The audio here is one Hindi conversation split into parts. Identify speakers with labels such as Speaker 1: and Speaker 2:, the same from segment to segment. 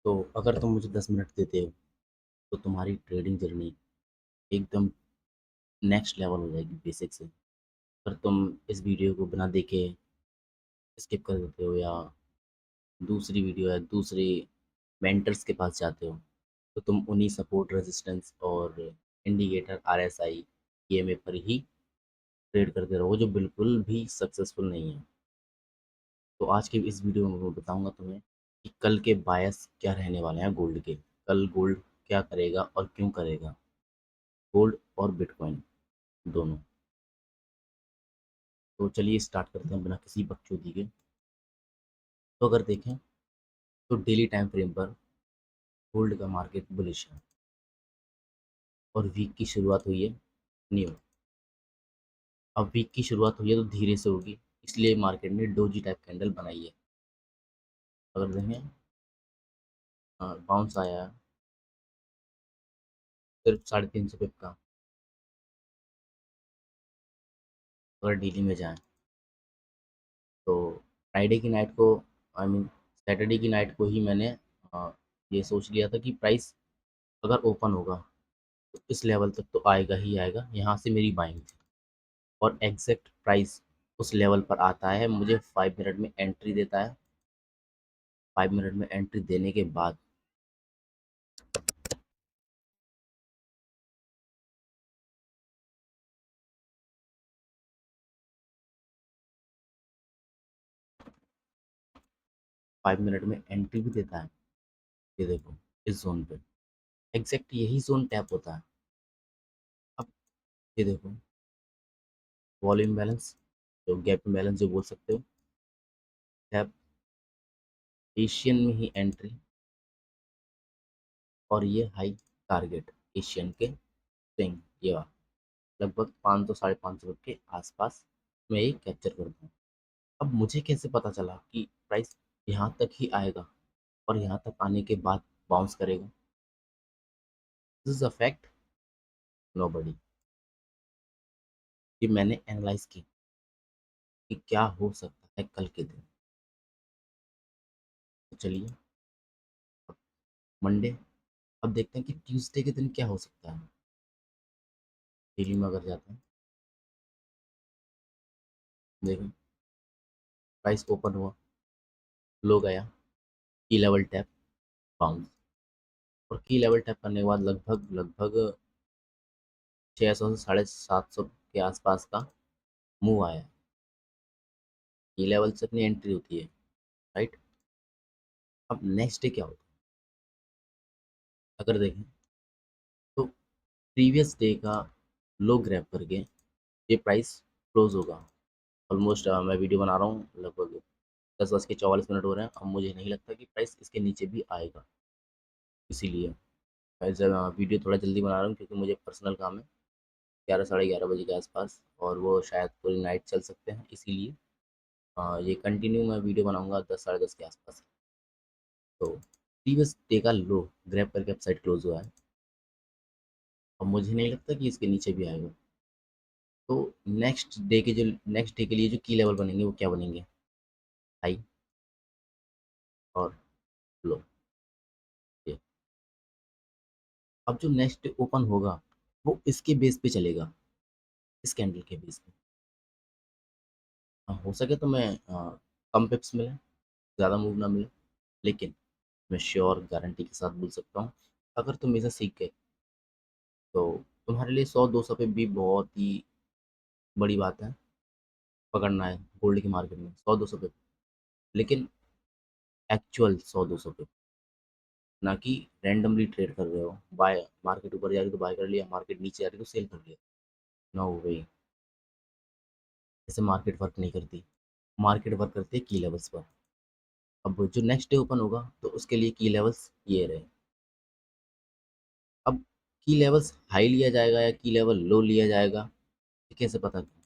Speaker 1: तो अगर तुम मुझे 10 मिनट देते हो तो तुम्हारी ट्रेडिंग जर्नी एकदम नेक्स्ट लेवल हो जाएगी बेसिक से। अगर तुम इस वीडियो को बिना देखे स्किप कर देते हो या दूसरी वीडियो या दूसरे मेंटर्स के पास जाते हो तो तुम उन्हीं सपोर्ट रेजिस्टेंस और इंडिकेटर आरएसआई ईएमए पर ही ट्रेड करते रहोगे जो बिल्कुल भी सक्सेसफुल नहीं है। तो आज के इस वीडियो में मैं बताऊंगा तुम्हें कि कल के बायस क्या रहने वाले हैं गोल्ड के। कल गोल्ड क्या करेगा और क्यों करेगा, गोल्ड और बिटकॉइन दोनों। तो चलिए स्टार्ट करते हैं बिना किसी बकचोदी के। तो अगर देखें तो डेली टाइम फ्रेम पर गोल्ड का मार्केट बुलिश है और वीक की शुरुआत हुई है न्यू। अब वीक की शुरुआत हुई है तो धीरे से होगी, इसलिए मार्केट ने डोजी टाइप कैंडल बनाई है। अगर देखें बाउंस आया है सिर्फ 350 पिप का। अगर डीलिंग में जाएं तो फ्राइडे की नाइट को, आई मीन सैटरडे की नाइट को ही मैंने ये सोच लिया था कि प्राइस अगर ओपन होगा तो इस लेवल तक तो आएगा ही आएगा, यहाँ से मेरी बाइंग थी। और एग्जैक्ट प्राइस उस लेवल पर आता है, मुझे 5 मिनट में एंट्री देता है। 5 मिनट में एंट्री देने के बाद 5 मिनट में एंट्री भी देता है। ये देखो इस जोन पे एग्जैक्ट यही जोन टैप होता है। अब ये देखो वॉल्यूम बैलेंस, जो गैप बैलेंस जो बोल सकते हो, टैप एशियन में ही एंट्री और ये हाई टारगेट एशियन के स्विंग, ये वाला लगभग 500 550 के आसपास मैं ये कैप्चर करता हूँ। अब मुझे कैसे पता चला कि प्राइस यहाँ तक ही आएगा और यहाँ तक आने के बाद बाउंस करेगा? This is a fact, nobody. कि मैंने एनालाइज की कि क्या हो सकता है कल के दिन। तो चलिए अब मंडे, अब देखते हैं कि ट्यूसडे के दिन क्या हो सकता है। डेली में अगर जाते हैं, देखें प्राइस ओपन हुआ, लो गया, की लेवल टैप, बाउंस। और की लेवल टैप करने के बाद लगभग लगभग 600 से 750 के आसपास का मूव आया। की लेवल से अपनी एंट्री होती है, राइट। अब नेक्स्ट डे क्या होता है अगर देखें तो प्रीवियस डे का लो ग्रैब करके ये प्राइस क्लोज होगा। ऑलमोस्ट मैं वीडियो बना रहा हूँ लगभग 10 बज के 44 मिनट हो रहे हैं। अब मुझे नहीं लगता कि प्राइस इसके नीचे भी आएगा, इसीलिए मैं वीडियो थोड़ा जल्दी बना रहा हूँ क्योंकि मुझे पर्सनल काम है 11 साढ़े 11 बजे के आसपास, और वो शायद पूरी नाइट चल सकते हैं, इसीलिए ये कंटिन्यू मैं वीडियो बनाऊंगा 10 साढ़े 10 के आसपास। तो प्रीवियस डे का लो ग्रैब करके अपसाइड क्लोज हुआ है। अब मुझे नहीं लगता कि इसके नीचे भी आएगा। तो नेक्स्ट डे के लिए जो की लेवल बनेंगे वो क्या बनेंगे, हाई और लो। ये अब जो नेक्स्ट डे ओपन होगा वो इसके बेस पे चलेगा, इस कैंडल के बेस पे। हो सके तो मैं कम पिप्स मिले, ज़्यादा मूव ना मिले, लेकिन मैं श्योर गारंटी के साथ बोल सकता हूँ अगर तुम इसे सीख गए तो तुम्हारे लिए 100 200 पे भी बहुत ही बड़ी बात है। पकड़ना है गोल्ड की मार्केट में 100 200 पे, लेकिन एक्चुअल 100 200 पे, ना कि रैंडमली ट्रेड कर रहे हो। बाय मार्केट ऊपर जा रही तो बाय कर लिया, मार्केट नीचे जा रही तो सेल कर लिया। नो वे, ऐसे मार्केट वर्क नहीं करती। मार्केट वर्क करती है की लेवल्स पर। अब जो नेक्स्ट डे ओपन होगा तो उसके लिए की लेवल्स ये रहे। अब की लेवल्स हाई लिया जाएगा या की लेवल लो लिया जाएगा, ये कैसे पता करें?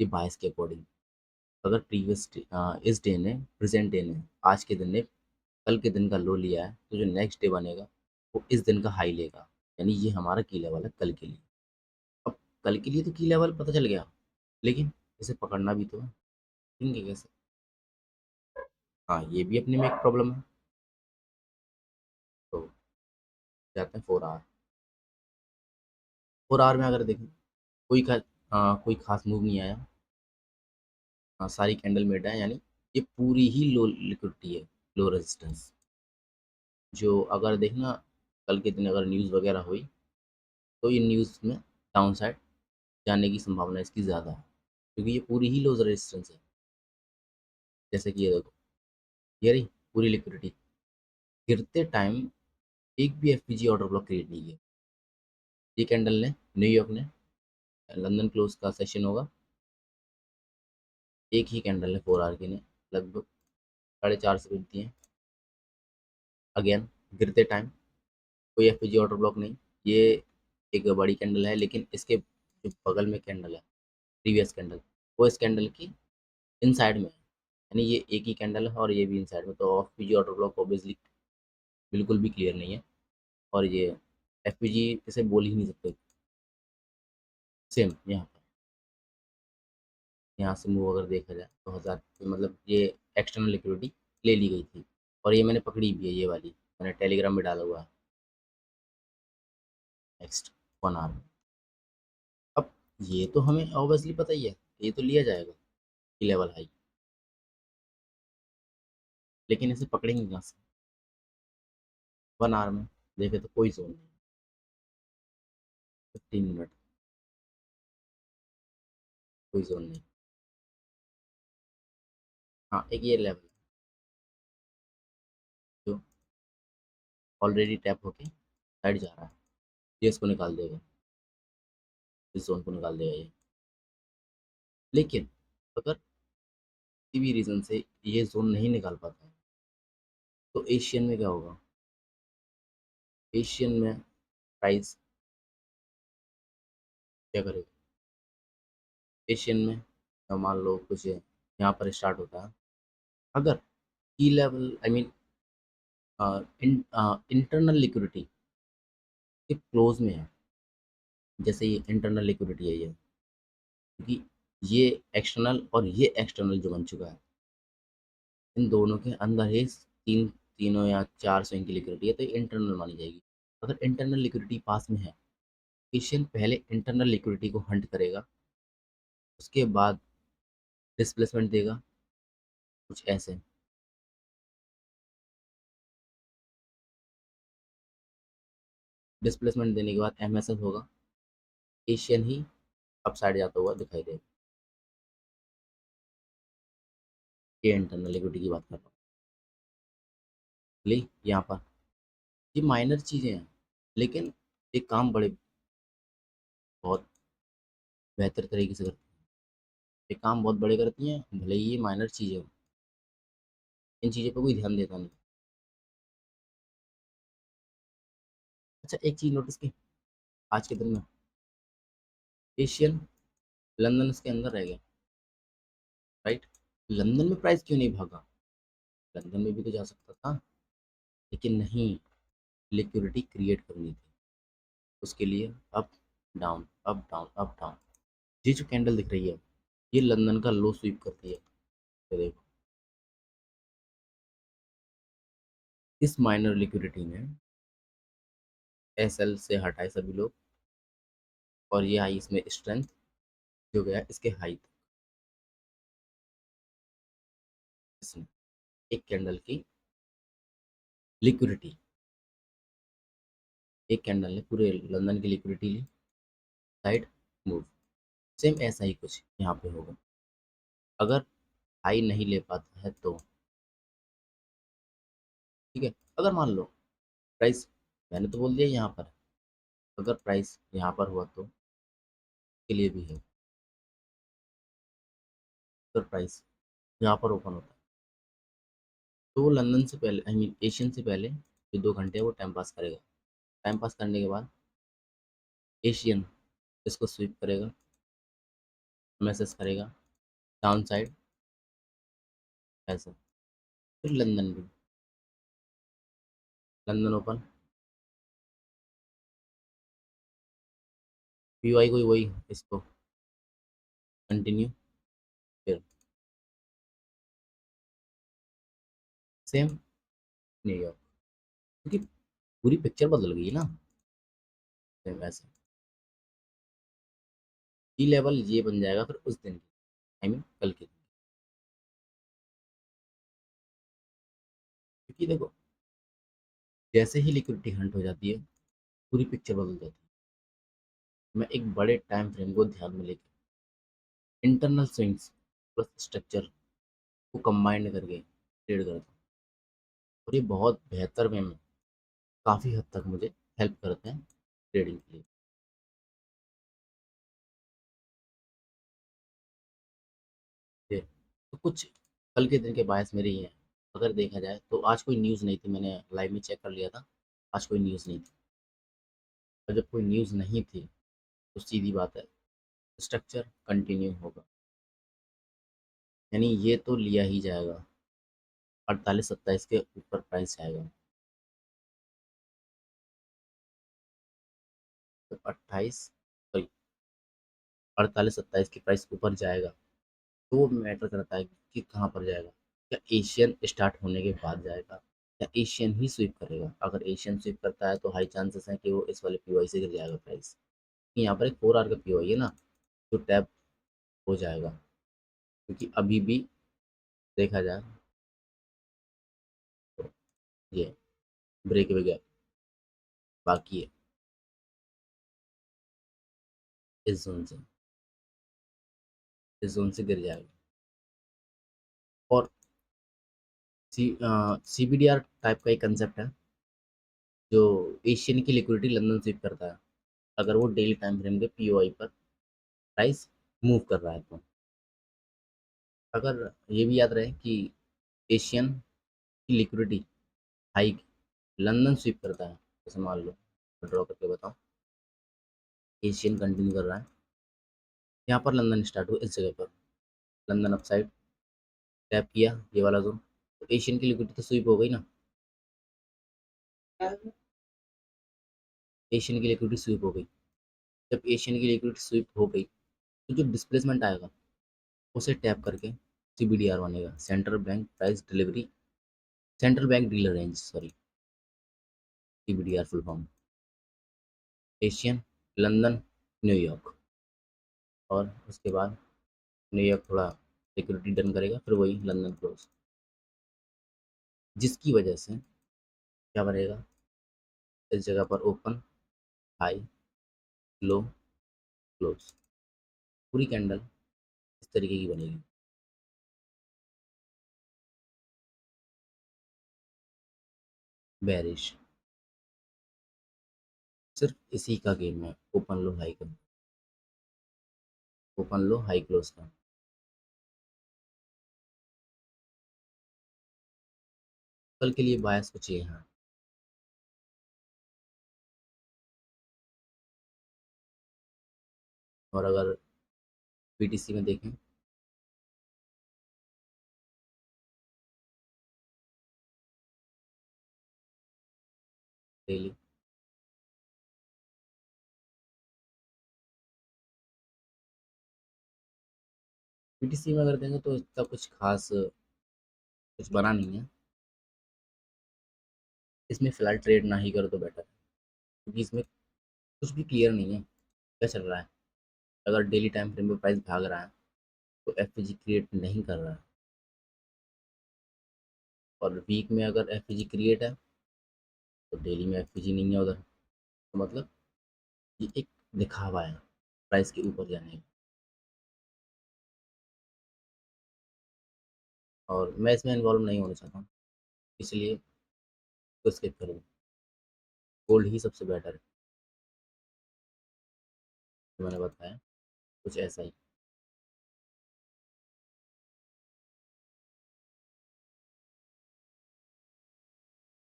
Speaker 1: ये बायस के अकॉर्डिंग। अगर इस डे ने, प्रेजेंट डे ने, आज के दिन ने कल के दिन का लो लिया है तो जो नेक्स्ट डे बनेगा वो इस दिन का हाई लेगा, यानी ये हमारा की लेवल है कल के लिए। अब कल के लिए तो की लेवल पता चल गया, लेकिन इसे पकड़ना भी तो है। ठीक है कैसे? हाँ, ये भी अपने में एक प्रॉब्लम है। जाते हैं 4 आवर। 4 आवर में अगर देखें कोई खास मूव नहीं आया। सारी कैंडल मेड है, यानी ये पूरी ही लो लिक्विडिटी है, लो रेजिस्टेंस। जो अगर देखना कल के दिन अगर न्यूज़ वगैरह हुई तो ये न्यूज़ में डाउन साइड जाने की संभावना इसकी ज़्यादा है, क्योंकि ये पूरी ही लो रेजिस्टेंस है। जैसे कि ये देखो, ये रही पूरी लिक्विडिटी, गिरते टाइम एक भी एफपीजी ऑर्डर ब्लॉक क्रिएट नहीं किया। ये कैंडल ने न्यूयॉर्क ने लंदन क्लोज का सेशन होगा, एक ही कैंडल ने 4 आवर की ने लगभग 450 गिरती है। अगेन गिरते टाइम कोई एफपीजी ऑर्डर ब्लॉक नहीं। ये एक बड़ी कैंडल है, लेकिन इसके जो बगल में कैंडल है, प्रीवियस कैंडल, वो इस कैंडल की इनसाइड में है, यानी ये एक ही कैंडल है और ये भी इनसाइड में, तो एफपीजी ऑर्डर ब्लॉक ऑब्वियसली बिल्कुल भी क्लियर नहीं है। और ये एफपीजी इसे बोल ही नहीं सकते। सेम यहाँ से मूव अगर देखा जाए तो 1000, मतलब ये एक्सटर्नल लिक्विडिटी ले ली गई थी, और ये मैंने पकड़ी भी है, ये वाली मैंने टेलीग्राम में डाला हुआ है। नेक्स्ट 1 आवर में, अब ये तो हमें ऑब्वियसली पता ही है, ये तो लिया जाएगा की लेवल हाई, लेकिन इसे पकड़ेंगे कहाँ से? 1 आवर में देखे तो कोई जोन नहीं। 15 मिनट कोई जोन नहीं। हाँ, एक ये लेवल जो ऑलरेडी टैप होके साइड जा रहा है, ये इसको निकाल देगा, इस जोन को निकाल देगा ये। लेकिन अगर किसी भी रीज़न से ये जोन नहीं निकाल पाता है तो एशियन में क्या होगा? एशियन में प्राइस क्या करेगा? एशियन में मान लो कुछ यहाँ पर स्टार्ट होता है, अगर की level I mean internal liquidity के क्लोज में है, जैसे ये इंटरनल लिक्विडिटी है ये, क्योंकि ये एक्सटर्नल और ये एक्सटर्नल जो बन चुका है, इन दोनों के अंदर ही तीनों या चार स्विंग की लिक्विडिटी है, तो ये इंटरनल मानी जाएगी। अगर इंटरनल लिक्विडिटी पास में है, एशियन पहले इंटरनल लिक्विडिटी को हंट करेगा, उसके बाद डिस्प्लेसमेंट देगा, कुछ ऐसे। डिस्प्लेसमेंट देने के बाद एमएसएस होगा, एशियन ही अपसाइड जाता हुआ दिखाई देगा। ये इंटरनल लिक्विडिटी की बात कर रहा हूँ। यहाँ पर ये माइनर चीज़ें हैं, लेकिन ये काम बड़े बहुत बेहतर तरीके से करती हैं। ये काम बहुत बड़े करती हैं, भले ही ये माइनर चीज़ें हो, इन चीज़ों पर कोई ध्यान देता नहीं। अच्छा, एक चीज़ नोटिस की, आज के दिन में एशियन लंदन इसके अंदर रह गया, राइट? लंदन में प्राइस क्यों नहीं भागा? लंदन में भी तो जा सकता था, लेकिन नहीं, लिक्विडिटी क्रिएट करनी थी, उसके लिए up down up down up down. ये जो कैंडल दिख रही है, ये लंदन का लो स्वीप करती है। ये देखो, इस माइनर लिक्विडिटी में एसएल से हटाए सभी लोग, और ये आई इसमें स्ट्रेंथ जो गया इसके हाई तक, इसने एक कैंडल की लिक्विडिटी, एक कैंडल ने पूरे लंदन की लिक्विडिटी ली, साइड मूव। सेम ऐसा ही कुछ यहाँ पे होगा, अगर हाई नहीं ले पाता है तो ठीक है। अगर मान लो प्राइस, मैंने तो बोल दिया यहाँ पर, अगर प्राइस यहाँ पर हुआ तो के लिए भी है। अगर प्राइस यहाँ पर ओपन होता है तो वो लंदन से पहले आई मीन एशियन से पहले जो 2 घंटे वो टाइम पास करेगा। टाइम पास करने के बाद एशियन इसको स्वीप करेगा, मैसेज करेगा डाउन साइड ऐसा, फिर लंदन भी, लंदन ओपन, पीवाई कोई वही इसको कंटिन्यू, फिर सेम न्यूयॉर्क, क्योंकि पूरी पिक्चर बदल गई ना। वैसे सी लेवल ये बन जाएगा फिर उस दिन की, आई मीन कल के दिन। क्योंकि देखो, जैसे ही लिक्विडिटी हंट हो जाती है पूरी पिक्चर बदल जाती है। मैं एक बड़े टाइम फ्रेम को ध्यान में लेकर इंटरनल स्विंग्स प्लस स्ट्रक्चर को कंबाइंड करके ट्रेड करता हूँ। और ये बहुत बेहतर वे में काफ़ी हद तक मुझे हेल्प करते हैं ट्रेडिंग के लिए। ये तो कुछ कल के दिन के बायस मेरे ही हैं। अगर देखा जाए तो आज कोई न्यूज़ नहीं थी, मैंने लाइव में चेक कर लिया था। आज कोई न्यूज़ नहीं थी। और जब कोई न्यूज़ नहीं थी तो सीधी बात है, स्ट्रक्चर कंटिन्यू होगा। यानी ये तो लिया ही जाएगा, 48-27 के ऊपर प्राइस जाएगा। तो 28 सॉरी 48-27 की प्राइस ऊपर जाएगा। तो वो मैटर करता है कि कहाँ पर जाएगा। क्या एशियन स्टार्ट होने के बाद जाएगा, या एशियन ही स्वीप करेगा? अगर एशियन स्वीप करता है तो हाई चांसेस हैं कि वो इस वाले पीवाई से गिर जाएगा प्राइस। यहाँ पर एक 4 आवर का पीवाई है ना, जो टैप हो जाएगा। क्योंकि अभी भी देखा जाए तो ये ब्रेक वगैरह बाकी है इस जोन से, इस जोन से गिर जाएगा। और CBDR टाइप का एक कंसेप्ट है जो एशियन की लिक्विडिटी लंदन स्वीप करता है। अगर वो डेली टाइम फ्रेम के पीओआई पर प्राइस मूव कर रहा है तो। अगर ये भी याद रहे कि एशियन की लिक्विडिटी हाइक लंदन स्वीप करता है, जैसे मान लो ड्रॉ करके बताओ, एशियन कंटिन्यू कर रहा है, यहाँ पर लंदन स्टार्ट हुआ इस जगह पर, लंदन अपसाइड टैप किया ये वाला जोन, तो एशियन की लिक्विडिटी तो स्वीप हो गई ना। एशियन की लिक्विडिटी स्वीप हो गई। जब एशियन की लिक्विडिटी स्वीप हो गई तो जो डिस्प्लेसमेंट आएगा उसे टैप करके CBDR बनेगा, central bank price delivery, central bank dealer range, sorry, CBDR full form, Asian, London, New York. और उसके बाद न्यूयॉर्क थोड़ा सिक्योरिटी डन करेगा, फिर वही लंदन क्लोज, जिसकी वजह से क्या बनेगा, इस जगह पर ओपन, हाई, लो, क्लोज, पूरी कैंडल इस तरीके की बनेगी। बेरिश, सिर्फ इसी का गेम है, ओपन लो हाई का, ओपन लो हाई क्लोज का। कल के लिए बायस कुछ ये है। और अगर BTC में देखें, डेली BTC में अगर देंगे तो इसका कुछ खास कुछ बना नहीं है। इसमें फिलहाल ट्रेड ना ही करो तो बेटर है, क्योंकि इसमें कुछ भी क्लियर नहीं है क्या चल रहा है। अगर डेली टाइम फ्रेम में प्राइस भाग रहा है तो FPG क्रिएट नहीं कर रहा है, और वीक में अगर FPG क्रिएट है तो डेली में FPG नहीं है उधर, तो मतलब ये एक दिखावा है प्राइस के ऊपर जाने का। और मैं इसमें इन्वॉल्व नहीं होना चाहता हूँ, इसलिए तो स्किप करूँ। गोल्ड ही सबसे बेटर है, जो मैंने बताया कुछ ऐसा ही।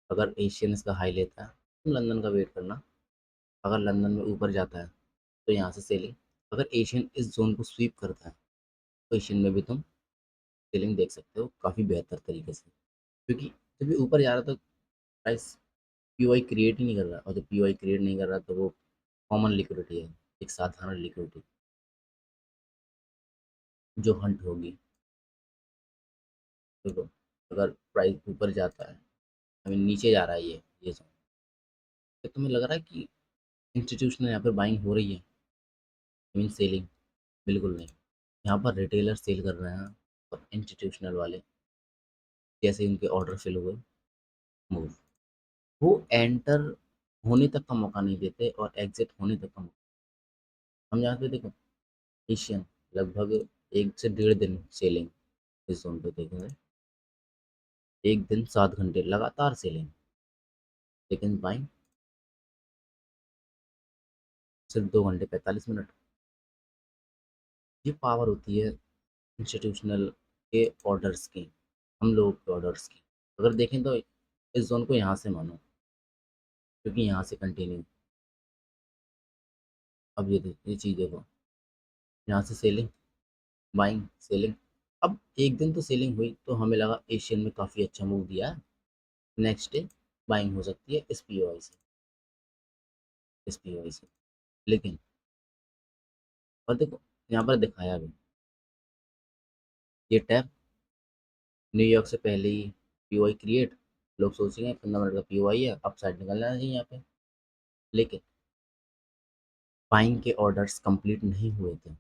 Speaker 1: अगर एशियन इसका हाई लेता है तो लंदन का वेट करना, अगर लंदन में ऊपर जाता है तो यहाँ से सेलिंग, अगर एशियन इस जोन को स्वीप करता है तो एशियन में भी तुम सेलिंग देख सकते हो काफ़ी बेहतर तरीके से। क्योंकि जब ये ऊपर जा रहा तो प्राइस पीओआई क्रिएट ही नहीं कर रहा, और जब पीओआई क्रिएट नहीं कर रहा तो वो कॉमन लिक्विडिटी है, एक साधारण लिक्विडिटी जो हंट होगी। देखो, अगर प्राइस ऊपर जाता है, आई मीन नीचे जा रहा है, ये जोन, क्या तुम्हें लग रहा है कि इंस्टीट्यूशनल यहाँ पे बाइंग हो रही है, मीन सेलिंग? बिल्कुल नहीं। यहाँ पर रिटेलर सेल कर रहे हैं और इंस्टीट्यूशनल वाले जैसे ही उनके ऑर्डर फिल हुए, मूव। वो एंटर होने तक का मौका नहीं देते और एग्जिट होने तक का मौका। हम यहाँ पे देखो, एशियन लगभग 1 से 1.5 दिन सेलिंग इस जोन पे देखेंगे। 1 दिन 7 घंटे लगातार सेलिंग, लेकिन बाइंग सिर्फ 2 घंटे 45 मिनट। ये पावर होती है इंस्टीट्यूशनल के ऑर्डर्स की, हम लोगों के ऑर्डर्स की। अगर देखें तो इस जोन को यहाँ से मानो, क्योंकि यहाँ से कंटिन्यू। अब ये चीज़ देखो, यहाँ से सेलिंग, बाइंग, सेलिंग। अब 1 दिन तो सेलिंग हुई तो हमें लगा एशियन में काफ़ी अच्छा मूव दिया है, नेक्स्ट डे बाइंग हो सकती है एस पी ओ आई से। लेकिन और देखो, यहाँ पर दिखाया भी, ये टैप न्यूयॉर्क से पहले ही पी ओ आई क्रिएट। लोग सोचेंगे 15 मिनट का पी ओ आई है, अब साइड निकलना चाहिए यहाँ पे। लेकिन बाइंग के ऑर्डर्स कंप्लीट नहीं हुए थे,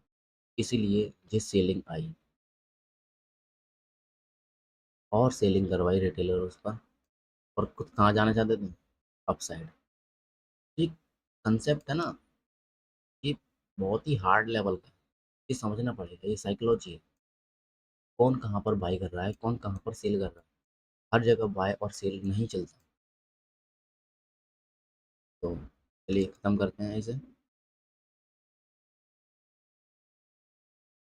Speaker 1: इसीलिए ये सेलिंग आई और सेलिंग करवाई रिटेलर उस पर। और खुद कहाँ जाना चाहते थे? अपसाइड। ये कंसेप्ट है ना, ये बहुत ही हार्ड लेवल का है। ये समझना पड़ेगा, ये साइकोलॉजी है। कौन कहाँ पर बाय कर रहा है, कौन कहाँ पर सेल कर रहा है। हर जगह बाय और सेल नहीं चलता। तो चलिए खत्म करते हैं इसे।